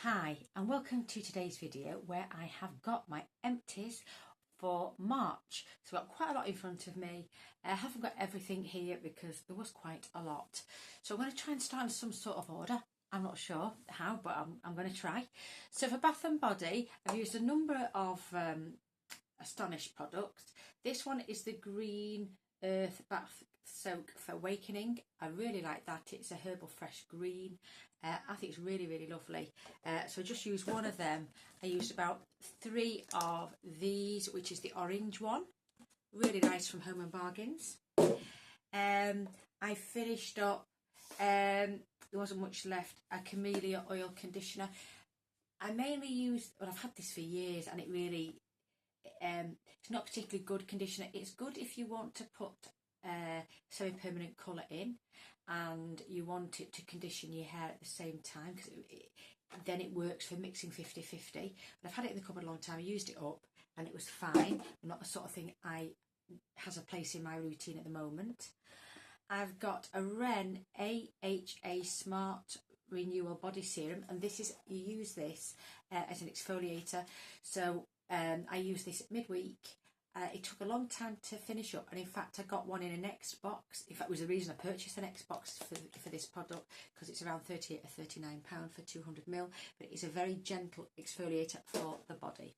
Hi and welcome to today's video where I have got my empties for March. So I've got quite a lot in front of me. I haven't got everything here because there was quite a lot. So I'm going to try and start in some sort of order. I'm not sure how, but I'm going to try. So for Bath and Body, I've used a number of Astonish products. This one is the Green Earth Bath Soak for Awakening. I really like that. It's a herbal fresh green. I think it's really lovely. So I just used one of them. I used about 3 of these, which is the orange one. Really nice, from Home and Bargains. I finished up, there wasn't much left, a camellia oil conditioner. I mainly use, well, I've had this for years and it really, it's not particularly good conditioner. It's good if you want to put semi-permanent colour in and you want it to condition your hair at the same time, because then it works for mixing 50-50. But I've had it in the cupboard a long time. I used it up and it was fine. Not the sort of thing has a place in my routine at the moment. I've got a Ren AHA Smart Renewal Body Serum, and this is, you use this as an exfoliator. So I used this midweek. It took a long time to finish up, and in fact I got one in a next box. In fact, it was the reason I purchased the next box for this product, because it's around £38 or £39 for 200ml, but it is a very gentle exfoliator for the body.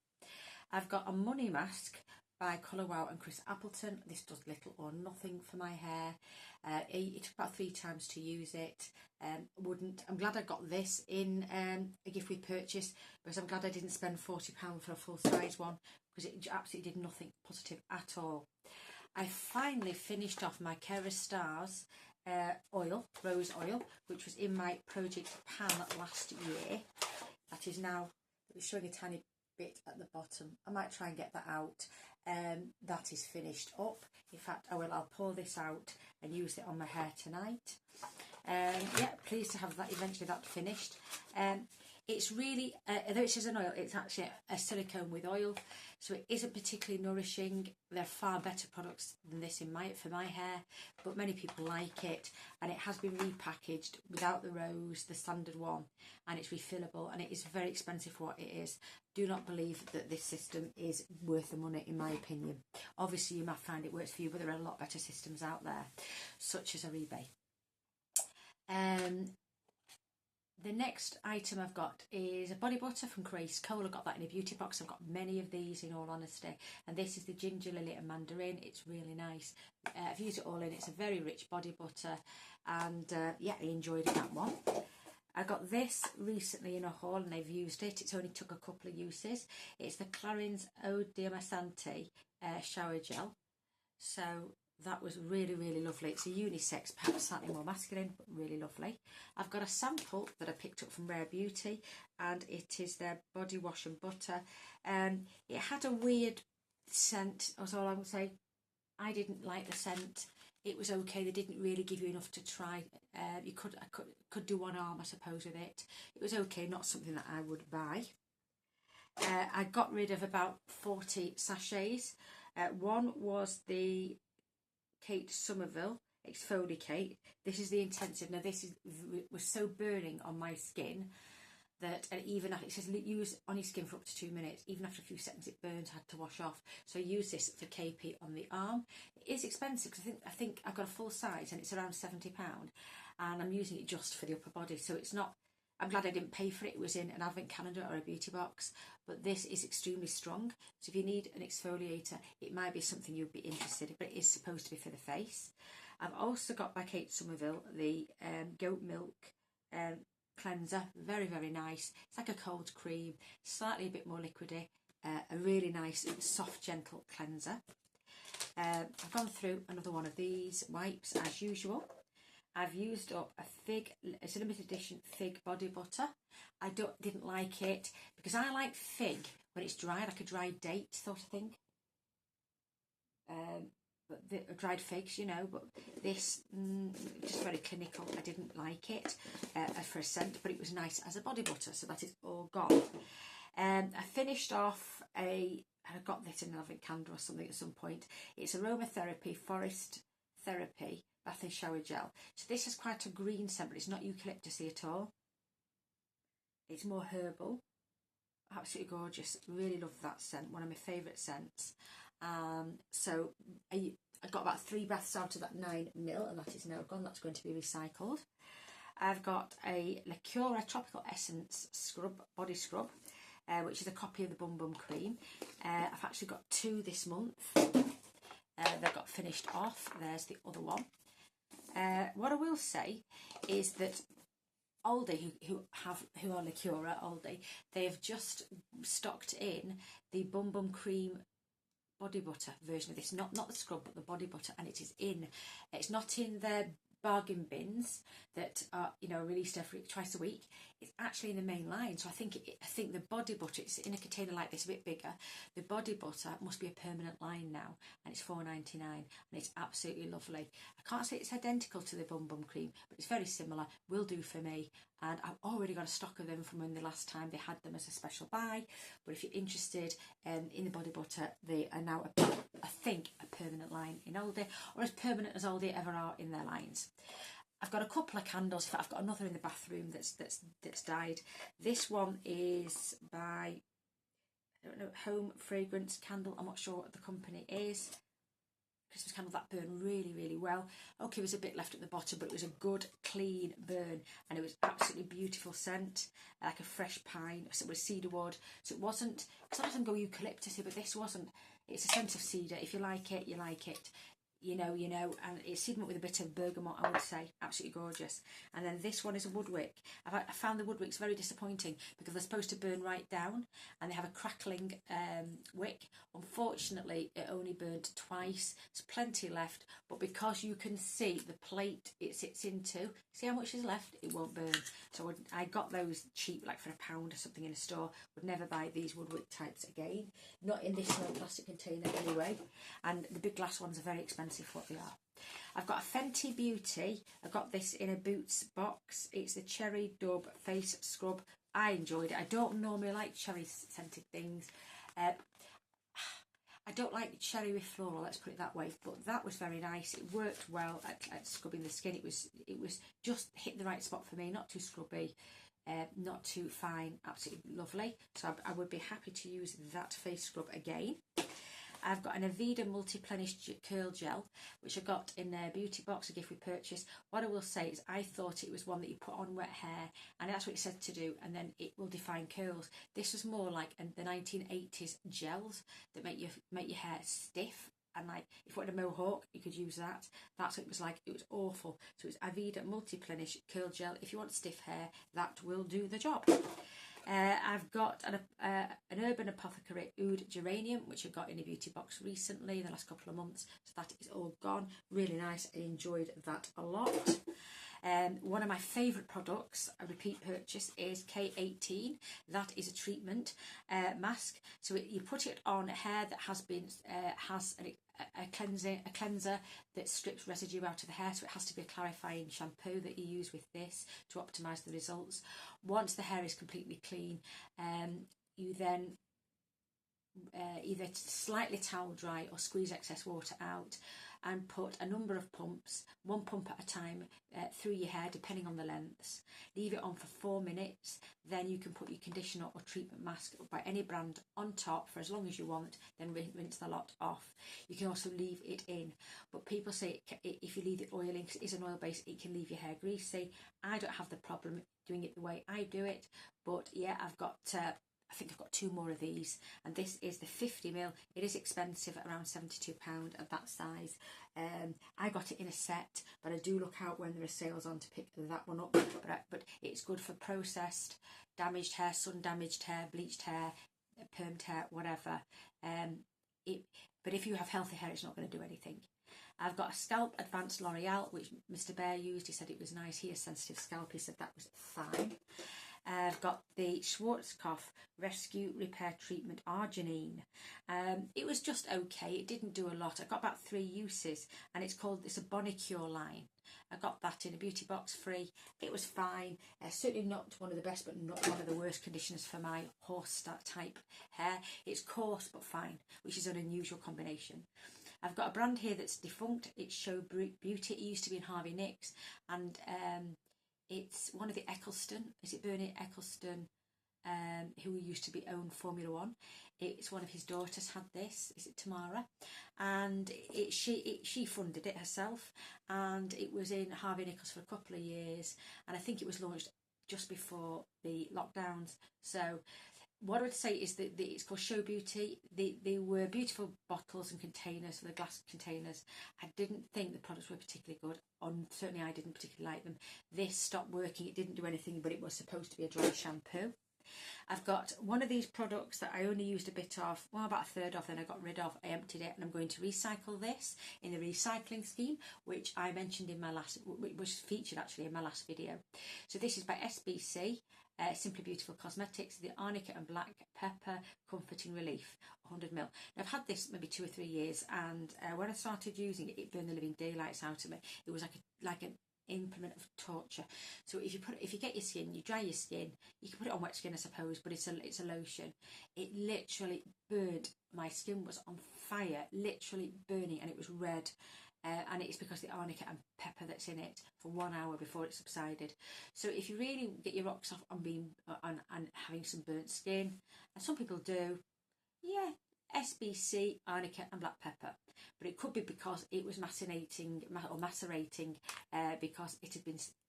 I've got a money mask by Colour Wow and Chris Appleton. This does little or nothing for my hair. It took about 3 times to use it. I'm glad I got this in a gift with purchase, because I'm glad I didn't spend £40 for a full size one, because it absolutely did nothing positive at all. I finally finished off my Kerastars oil, rose oil, which was in my project pan last year. That is now, it's showing a tiny bit at the bottom. I might try and get that out. That is finished up. In fact, I'll pour this out and use it on my hair tonight. Yeah, pleased to have that, eventually that finished. It's really, although it says an oil, it's actually a silicone with oil, so it isn't particularly nourishing. There are far better products than this for my hair, but many people like it, and it has been repackaged without the rose, the standard one, and it's refillable, and it is very expensive for what it is. Do not believe that this system is worth the money, in my opinion. Obviously you might find it works for you, but there are a lot better systems out there, such as a rebate. The next item I've got is a body butter from Grace Cole. I got that in a beauty box. I've got many of these, in all honesty, and this is the ginger lily and mandarin. It's really nice. I've used it all in. It's a very rich body butter, and yeah, I enjoyed that one. I got this recently in a haul and I've used it. It's only took a couple of uses. It's the Clarins Eau Diamante shower gel. So that was really lovely. It's a unisex, perhaps slightly more masculine, but really lovely. I've got a sample that I picked up from Rare Beauty, and it is their body wash and butter. It had a weird scent, that's all I would say. I didn't like the scent. It was okay. They didn't really give you enough to try. I could do one arm, I suppose, with it. It was okay, not something that I would buy. I got rid of about 40 sachets. One was the Kate Somerville Exfoliate. This is the intensive. Now this was so burning on my skin that, and even after, it says use on your skin for up to 2 minutes, even after a few seconds it burns, had to wash off. So I use this for KP on the arm. It is expensive, because I think I've got a full size and it's around £70, and I'm using it just for the upper body, so it's not, I'm glad I didn't pay for it. It was in an advent calendar or a beauty box, but this is extremely strong. So if you need an exfoliator, it might be something you'd be interested in, but it is supposed to be for the face. I've also got by Kate Somerville the goat milk cleanser. Very nice. It's like a cold cream, slightly a bit more liquidy. A really nice, soft, gentle cleanser. I've gone through another one of these wipes as usual. I've used up a fig, it's a limited edition fig body butter. I didn't like it, because I like fig when it's dry, like a dried date sort of thing. But the dried figs, you know, but this, just very clinical. I didn't like it for a scent, but it was nice as a body butter, so that is all gone. I finished off I got this in an advent calendar or something at some point. It's Aromatherapy Forest Therapy Bath and Shower Gel. So this has quite a green scent, but it's not eucalyptusy at all. It's more herbal. Absolutely gorgeous. Really love that scent. One of my favourite scents. So I got about 3 baths out of that 9 ml, and that is now gone. That's going to be recycled. I've got a Lacura Tropical Essence scrub, body scrub, which is a copy of the Bum Bum Cream. I've actually got 2 this month. They've got finished off. There's the other one. What I will say is that Aldi, who are Lacura, Aldi, they have just stocked in the Bum Bum Cream body butter version of this, not the scrub, but the body butter, and it's not in their bargain bins that are released twice a week. It's actually in the main line. So I think the body butter, it's in a container like this, a bit bigger. The body butter must be a permanent line now, and it's £4.99, and it's absolutely lovely. I can't say it's identical to the Bum Bum Cream, but it's very similar. Will do for me, and I've already got a stock of them from when the last time they had them as a special buy. But if you're interested in the body butter, they are now I think a permanent line in Aldi, or as permanent as Aldi ever are in their lines. I've got a couple of candles. In fact, I've got another in the bathroom that's died. This one is by, I don't know, Home Fragrance Candle. I'm not sure what the company is. Christmas candle that burned really, really well. Okay, there was a bit left at the bottom, but it was a good, clean burn, and it was absolutely beautiful scent, like a fresh pine. So it was cedar wood. So it wasn't. Because I often go eucalyptus, but this wasn't. It's a scent of cedar. If you like it, you like it. You know, and it's cinnamon with a bit of bergamot, I would say. Absolutely gorgeous. And then this one is a woodwick. I found the woodwicks very disappointing because they're supposed to burn right down, and they have a crackling wick. Unfortunately, it only burned twice. There's plenty left, but because you can see the plate it sits into, see how much is left, it won't burn. So I got those cheap, like for £1 or something in a store. Would never buy these woodwick types again. Not in this small plastic container anyway. And the big glass ones are very expensive for what they are. I've got a Fenty Beauty. I got this in a Boots box. It's the Cherry Dub Face Scrub. I enjoyed it. I don't normally like cherry scented things. I don't like cherry with floral, let's put it that way, but that was very nice. It worked well at scrubbing the skin. It was just hit the right spot for me, not too scrubby, not too fine, absolutely lovely. So I would be happy to use that face scrub again. I've got an Aveda Multi-Plenish Curl Gel, which I got in a beauty box, a gift we purchased. What I will say is I thought it was one that you put on wet hair, and that's what it said to do, and then it will define curls. This was more like the 1980s gels that make your hair stiff, and like if you wanted a mohawk, you could use that. That's what it was like. It was awful. So it's Aveda Multi-Plenish Curl Gel. If you want stiff hair, that will do the job. I've got an Urban Apothecary Oud Geranium, which I got in a beauty box recently, the last couple of months. So that is all gone. Really nice. I enjoyed that a lot. One of my favourite products, a repeat purchase, is K18. That is a treatment mask. So you put it on hair that has a cleanser that strips residue out of the hair. So it has to be a clarifying shampoo that you use with this to optimise the results. Once the hair is completely clean, you then either slightly towel dry or squeeze excess water out and put a number of pumps, 1 pump at a time, through your hair depending on the lengths. Leave it on for 4 minutes, then you can put your conditioner or treatment mask by any brand on top for as long as you want, then rinse the lot off. You can also leave it in, but people say if you leave it oiling, because it is an oil base, it can leave your hair greasy. I don't have the problem doing it the way I do it, but yeah, I think I've got 2 more of these, and this is the 50ml. It is expensive at around £72 at that size. I got it in a set, but I do look out when there are sales on to pick that one up. But it's good for processed, damaged hair, sun damaged hair, bleached hair, permed hair, whatever. But if you have healthy hair, it's not going to do anything. I've got a Scalp Advanced L'Oreal, which Mr. Bear used. He said it was nice. He has sensitive scalp. He said that was fine. I've got the Schwarzkopf Rescue Repair Treatment Arginine. It was just okay. It didn't do a lot. I got about 3 uses, and it's a Bonicure line. I got that in a beauty box free. It was fine. Certainly not one of the best, but not one of the worst conditioners for my horse type hair. It's coarse but fine, which is an unusual combination. I've got a brand here that's defunct. It's Show Beauty. It used to be in Harvey Nicks, and it's one of the Eccleston. Is it Bernie Eccleston who used to be own Formula One. It's one of his daughters had this. Is it Tamara? And she funded it herself, and it was in Harvey Nichols for a couple of years, and I think it was launched just before the lockdowns. So what I would say is that it's called Show Beauty. They were beautiful bottles and containers, for the glass containers. I didn't think the products were particularly good, certainly I didn't particularly like them. This stopped working, it didn't do anything, but it was supposed to be a dry shampoo. I've got one of these products that I only used a bit of, well, about a third of, then I got rid of. I emptied it, and I'm going to recycle this in the recycling scheme, which I mentioned in my last, which was featured actually in my last video. So this is by SBC, Simply Beautiful Cosmetics, the Arnica and Black Pepper Comforting Relief, 100ml. Now, I've had this maybe 2 or 3 years, and when I started using it, it burned the living daylights out of me. It was like an implement of torture. So if you get your skin, you dry your skin, you can put it on wet skin, I suppose, but it's a lotion. It literally burned. My skin was on fire, literally burning, and it was red. And it's because the arnica and pepper that's in it for 1 hour before it subsided. So if you really get your rocks off on being on having some burnt skin, and some people do, yeah, SBC, arnica and black pepper. But it could be because it was macerating because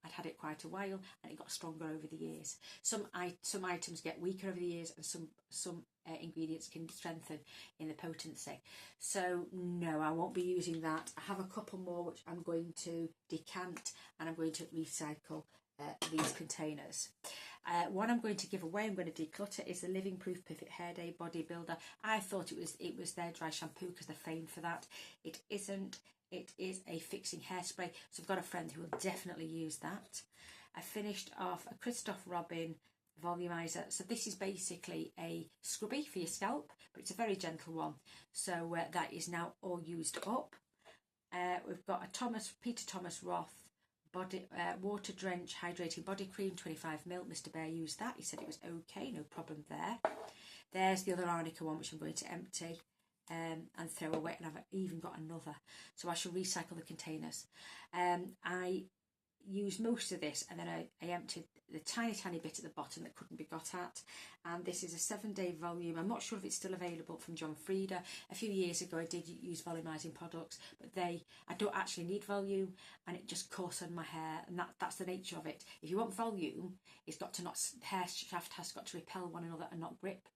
I'd had it quite a while, and it got stronger over the years. Some items get weaker over the years, and some ingredients can strengthen in the potency. So no, I won't be using that. I have a couple more which I'm going to decant, and I'm going to recycle these containers. One I'm going to give away, I'm going to declutter, is the Living Proof Perfect Hair Day Bodybuilder. I thought it was their dry shampoo because they're famed for that. It isn't. It is a fixing hairspray. So I've got a friend who will definitely use that. I finished off a Christoph Robin volumizer. So this is basically a scrubby for your scalp, but it's a very gentle one. So that is now all used up. We've got a Peter Thomas Roth body water drench hydrating body cream, 25ml. Mr. Bear used that. He said it was okay, no problem there. There's the other arnica one, which I'm going to empty and throw away, and I've even got another, so I shall recycle the containers. I used most of this, and then I emptied the tiny bit at the bottom that couldn't be got at. And this is a 7-day volume. I'm not sure if it's still available, from John Frieda. A few years ago I did use volumizing products, but I don't actually need volume, and it just coarsened my hair, and that's the nature of it. If you want volume, it's got to not, hair shaft has got to repel one another and not grip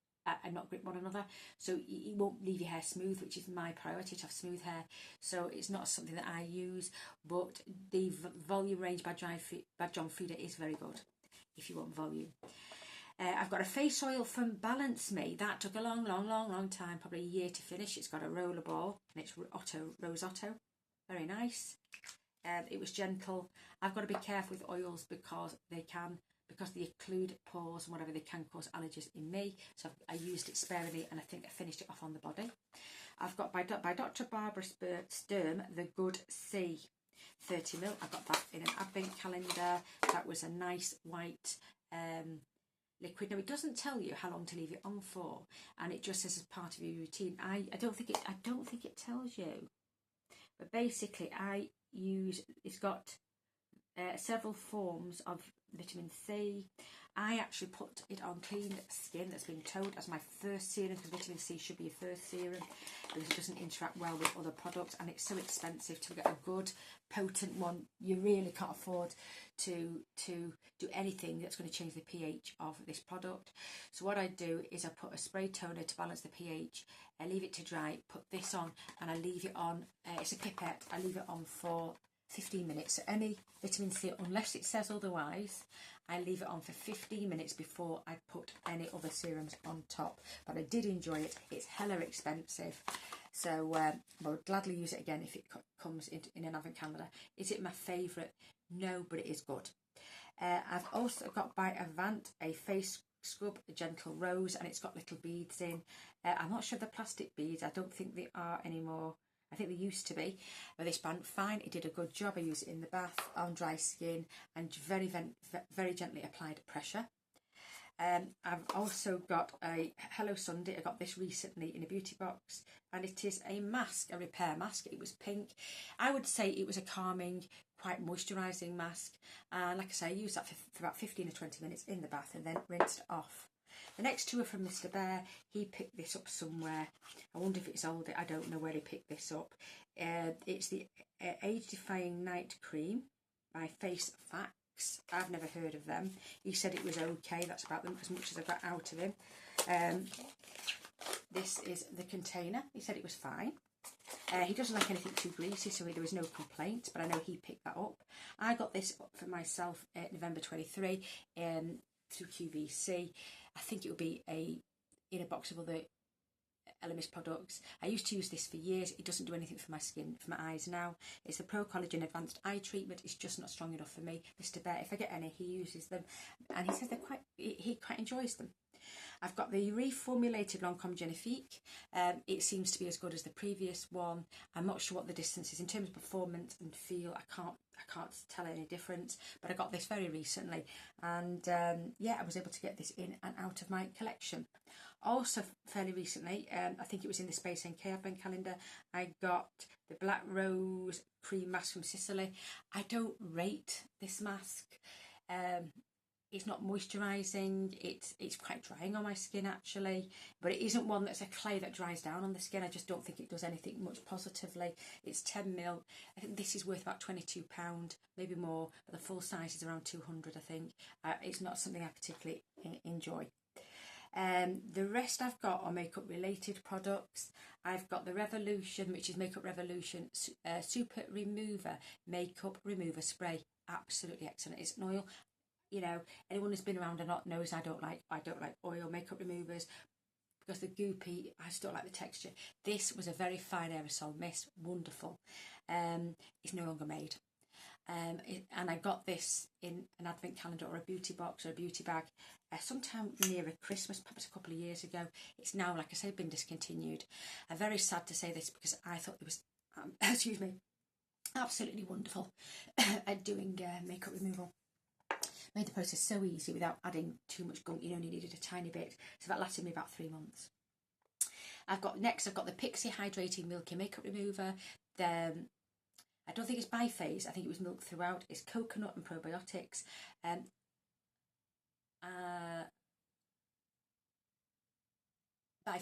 one another, so it won't leave your hair smooth, which is my priority, to have smooth hair. So it's not something that I use, but the volume range by John Frieda is very good if you want volume. I've got a face oil from Balance Me. That took a long time, probably a year to finish. It's got a roller ball, and it's Rose Otto, very nice. It was gentle. I've got to be careful with oils because they occlude pores and whatever, they can cause allergies in me. So I used it sparingly, and I think I finished it off on the body. I've got by Dr. Barbara Sturm, the Good C, 30ml. I got that in an advent calendar. That was a nice white liquid. Now, it doesn't tell you how long to leave it on for, and it just says as part of your routine. I don't think it tells you, but basically it's got several forms of vitamin C. I actually put it on clean skin that's been told as my first serum, because vitamin C should be your first serum, because it doesn't interact well with other products, and it's so expensive to get a good potent one. You really can't afford to do anything that's going to change the pH of this product. So what I do is I put a spray toner to balance the pH, I leave it to dry, put this on, and I leave it on, it's a pipette, I leave it on for 15 minutes. So any vitamin C, unless it says otherwise, I leave it on for 15 minutes before I put any other serums on top. But I did enjoy it. It's hella expensive, so I would gladly use it again if it comes in an advent calendar. Is it my favourite? No, but it is good. I've also got by Avant a face scrub, a gentle rose, and it's got little beads in. I'm not sure the plastic beads, I don't think they are anymore. I think they used to be, but this brand, fine, it did a good job. I use it in the bath, on dry skin, and very gently applied pressure. I've also got a Hello Sunday. I got this recently in a beauty box, and it is a mask, a repair mask. It was pink. I would say it was a calming, quite moisturising mask. And like I say, I used that for about 15 or 20 minutes in the bath, and then rinsed off. The next two are from Mr. Bear. He picked this up somewhere. I wonder if it's older. I don't know where he picked this up. It's the Age Defying Night Cream by Face Facts. I've never heard of them. He said it was okay. That's about them as much as I got out of him. This is the container. He said it was fine. He doesn't like anything too greasy, so there was no complaint, but I know he picked that up. I got this up for myself November 23 through QVC. I think it would be in a box of other Elemis products. I used to use this for years. It doesn't do anything for my skin, for my eyes now. It's the Pro Collagen Advanced Eye Treatment. It's just not strong enough for me. Mr. Bear, if I get any, he uses them, and he says he quite enjoys them. I've got the reformulated Lancôme Genifique. It seems to be as good as the previous one. I'm not sure what the difference is in terms of performance and feel. I can't tell any difference, but I got this very recently, and yeah, I was able to get this in and out of my collection. Also fairly recently, I think it was in the Space NK Advent Calendar, I got the Black Rose Cream Mask from Sicily. I don't rate this mask. It's not moisturising, it's quite drying on my skin actually, but it isn't one that's a clay that dries down on the skin. I just don't think it does anything much positively. It's 10ml. I think this is worth about £22, maybe more, but the full size is around 200, I think. It's not something I particularly enjoy. The rest I've got are makeup related products. I've got the Revolution, which is Makeup Revolution Super Remover Makeup Remover Spray. Absolutely excellent. It's an oil. You know, anyone who's been around or not knows I don't like oil makeup removers because they're goopy. I just don't like the texture. This was a very fine aerosol mist, wonderful. It's no longer made. And I got this in an advent calendar or a beauty box or a beauty bag sometime nearer Christmas, perhaps a couple of years ago. It's now, like I say, been discontinued. I'm very sad to say this because I thought it was, excuse me, absolutely wonderful at doing makeup removal. Made the process so easy without adding too much gunk. You only needed a tiny bit, so that lasted me about 3 months. I've got the Pixie Hydrating Milky Makeup Remover. I don't think it's biphase. I think it was milk throughout. It's coconut and probiotics.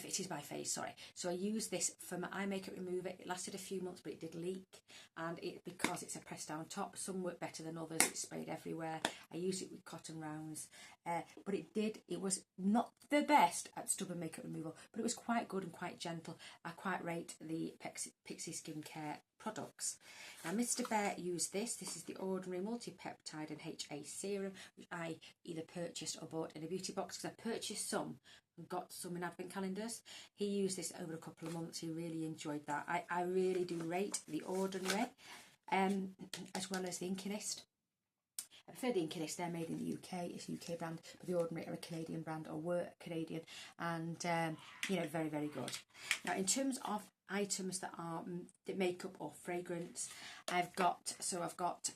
It is biphase, sorry. So I used this for my eye makeup remover. It lasted a few months, but it did leak, and because it's a press down top, some work better than others. It sprayed everywhere. I used it with cotton rounds, but it was not the best at stubborn makeup removal, but it was quite good and quite gentle. I quite rate the Pixie skincare products. Now Mr. Bear used this. This is the Ordinary Multi-Peptide and HA Serum, which I either purchased or bought in a beauty box because I purchased some and got some in advent calendars. He used this over a couple of months. He really enjoyed that. I really do rate the Ordinary as well as the Inkinist. I prefer the Inkinist. They're made in the UK. It's a UK brand, but the Ordinary are a Canadian brand, or were Canadian, and you know, very, very good. Now in terms of items that are the makeup or fragrance, I've got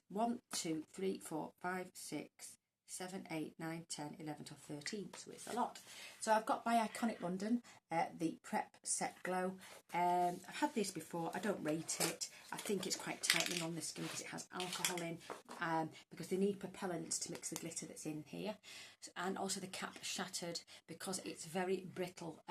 1, 2, 3, 4, 5, 6, 7, 8, 9, 10, 11 to 13, so it's a lot. So I've got by Iconic London the Prep Set Glow. I've had this before. I don't rate it. I think it's quite tightening on the skin because it has alcohol in, because they need propellants to mix the glitter that's in here, and also the cap shattered because it's very brittle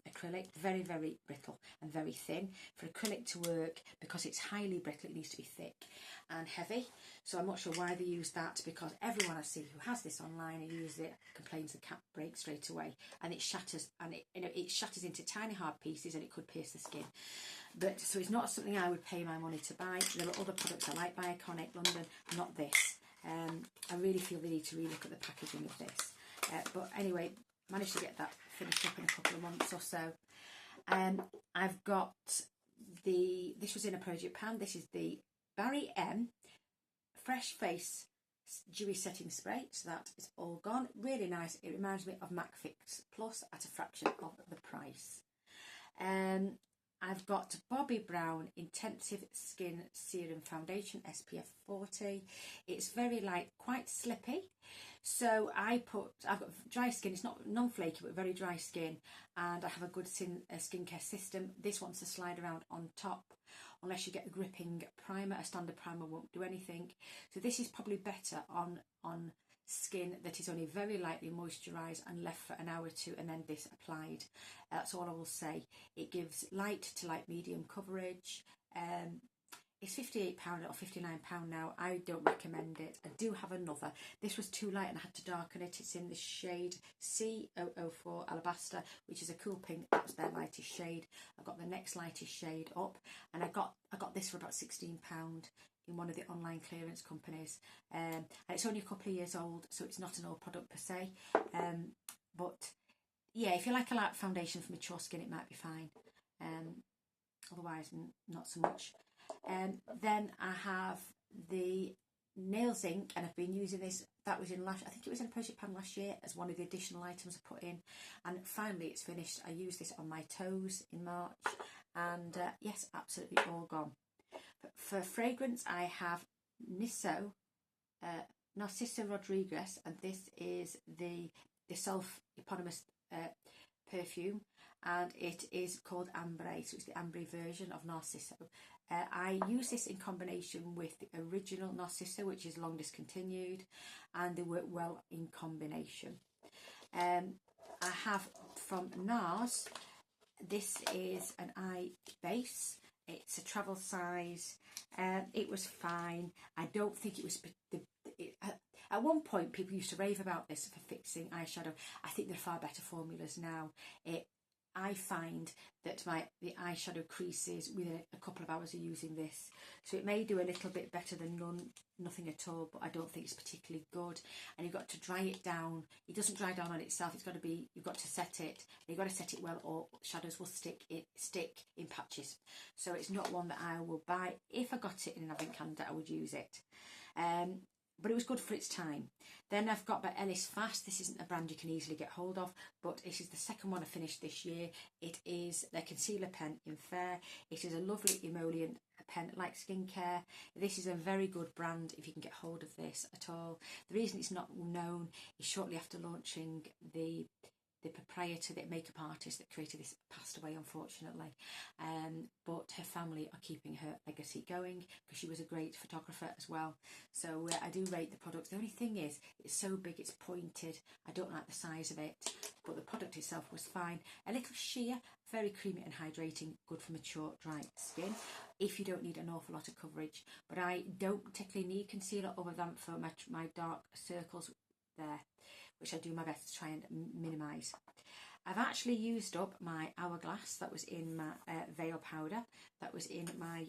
acrylic, very, very brittle and very thin. For acrylic to work, because it's highly brittle, it needs to be thick and heavy. So I'm not sure why they use that, because everyone I see who has this online and uses it complains the cap breaks straight away and it shatters, and it shatters into tiny hard pieces and it could pierce the skin. But so it's not something I would pay my money to buy. There are other products I like by Iconic London, not this. I really feel they need to relook at the packaging of this. But anyway, managed to get that finished up in a couple of months or so. I've got this was in a project pan. This is the Barry M Fresh Face Dewy Setting Spray. So that is all gone. Really nice. It reminds me of MAC Fix Plus at a fraction of the price. I've got Bobbi Brown Intensive Skin Serum Foundation SPF 40. It's very light, quite slippy. So I've got dry skin. It's not non-flaky, but very dry skin, and I have a good skincare system. This wants to slide around on top unless you get the gripping primer. A standard primer won't do anything. So this is probably better on skin that is only very lightly moisturised and left for an hour or two, and then this applied. That's all I will say. It gives light to light medium coverage. It's £58 or £59 now. I don't recommend it. I do have another. This was too light and I had to darken it. It's in the shade C004 Alabaster, which is a cool pink. That was their lightest shade. I got the next lightest shade up, and I got this for about £16 in one of the online clearance companies. And it's only a couple of years old, so it's not an old product per se. But yeah, if you like a light foundation for mature skin, it might be fine. Otherwise, not so much. Then I have the Nails Ink, and I've been using this. That was in I think it was in a project pan last year as one of the additional items I put in, and finally it's finished. I used this on my toes in March, and yes, absolutely all gone. For fragrance, I have Narciso Rodriguez, and this is the self-eponymous perfume, and it is called Ambre, so it's the Ambre version of Narciso. I use this in combination with the original Narciso, which is long discontinued, and they work well in combination. I have from NARS, this is an eye base. It's a travel size. It was fine. I don't think it was... At one point, people used to rave about this for fixing eyeshadow. I think there are far better formulas now. I find that the eyeshadow creases within a couple of hours of using this. So it may do a little bit better than nothing at all, but I don't think it's particularly good. And you've got to dry it down. It doesn't dry down on itself. You've got to set it. You've got to set it well, or shadows will stick in patches. So it's not one that I will buy. If I got it in an advent calendar, I would use it. But it was good for its time. Then I've got by Ellis Fast. This isn't a brand you can easily get hold of, but this is the second one I finished this year. It is their concealer pen in Fair. It is a lovely emollient pen like skincare. This is a very good brand if you can get hold of this at all. The reason it's not known is shortly after launching, the proprietor, the makeup artist that created this, passed away, unfortunately. But her family are keeping her legacy going because she was a great photographer as well. So I do rate the products. The only thing is, it's so big, it's pointed. I don't like the size of it, but the product itself was fine. A little sheer, very creamy and hydrating, good for mature, dry skin if you don't need an awful lot of coverage. But I don't particularly need concealer other than for my dark circles there, which I do my best to try and minimise. I've actually used up my Hourglass that was in my Veil powder, that was in my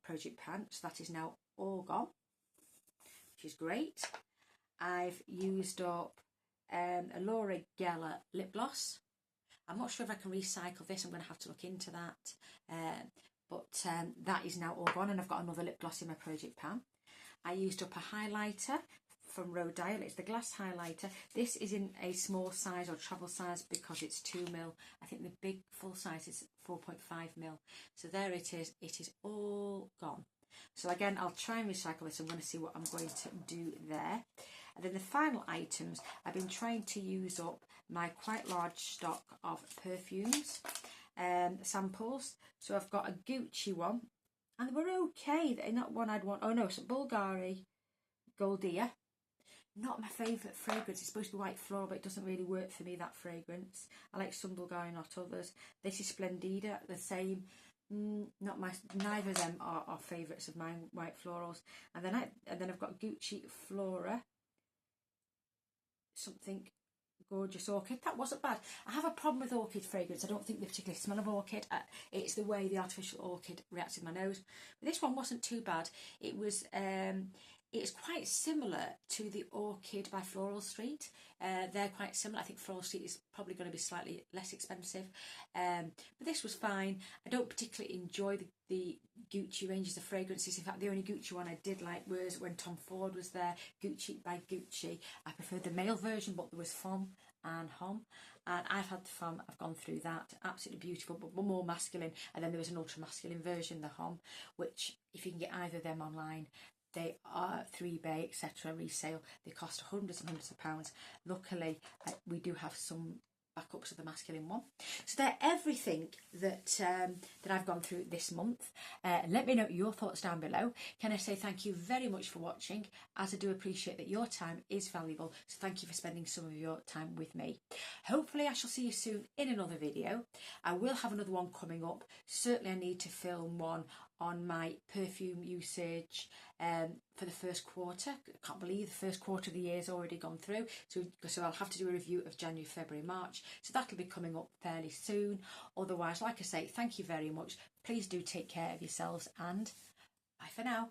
project pan, so that is now all gone, which is great. I've used up a Laura Geller lip gloss. I'm not sure if I can recycle this. I'm going to have to look into that. But that is now all gone, and I've got another lip gloss in my project pan. I used up a highlighter from Rodial. It's the glass highlighter. This is in a small size or travel size because it's 2mm. I think the big full size is 4.5mm. So there it is. It is all gone. So again, I'll try and recycle this. I'm going to see what I'm going to do there. And then the final items, I've been trying to use up my quite large stock of perfumes samples. So I've got a Gucci one, and they were okay. They're not one I'd want. Oh no, it's a Bulgari Goldia. Not my favourite fragrance. It's supposed to be white floral, but it doesn't really work for me, that fragrance. I like some Bulgari, not others. This is Splendida, the same. Neither of them are favourites of mine, white florals. And then I've got Gucci Flora, something gorgeous orchid. That wasn't bad. I have a problem with orchid fragrance. I don't think they particularly smell of orchid. It's the way the artificial orchid reacts in my nose. But this one wasn't too bad. It's quite similar to the Orchid by Floral Street. They're quite similar. I think Floral Street is probably going to be slightly less expensive. But this was fine. I don't particularly enjoy the Gucci ranges of fragrances. In fact, the only Gucci one I did like was when Tom Ford was there, Gucci by Gucci. I preferred the male version, but there was Femme and Homme. And I've had the Femme, I've gone through that. Absolutely beautiful, but more masculine. And then there was an ultra masculine version, the Homme, which if you can get either of them online, they are through eBay, etc., resale. They cost hundreds and hundreds of pounds. Luckily, we do have some back up to the masculine one. So they're everything that that I've gone through this month. Let me know your thoughts down below. Can I say thank you very much for watching, as I do appreciate that your time is valuable, so thank you for spending some of your time with me. Hopefully I shall see you soon in another video. I will have another one coming up. Certainly I need to film one on my perfume usage for the first quarter. I can't believe the first quarter of the year has already gone through, so I'll have to do a review of January, February, March, so that'll be coming up fairly soon. Otherwise, like I say, thank you very much. Please do take care of yourselves, and bye for now.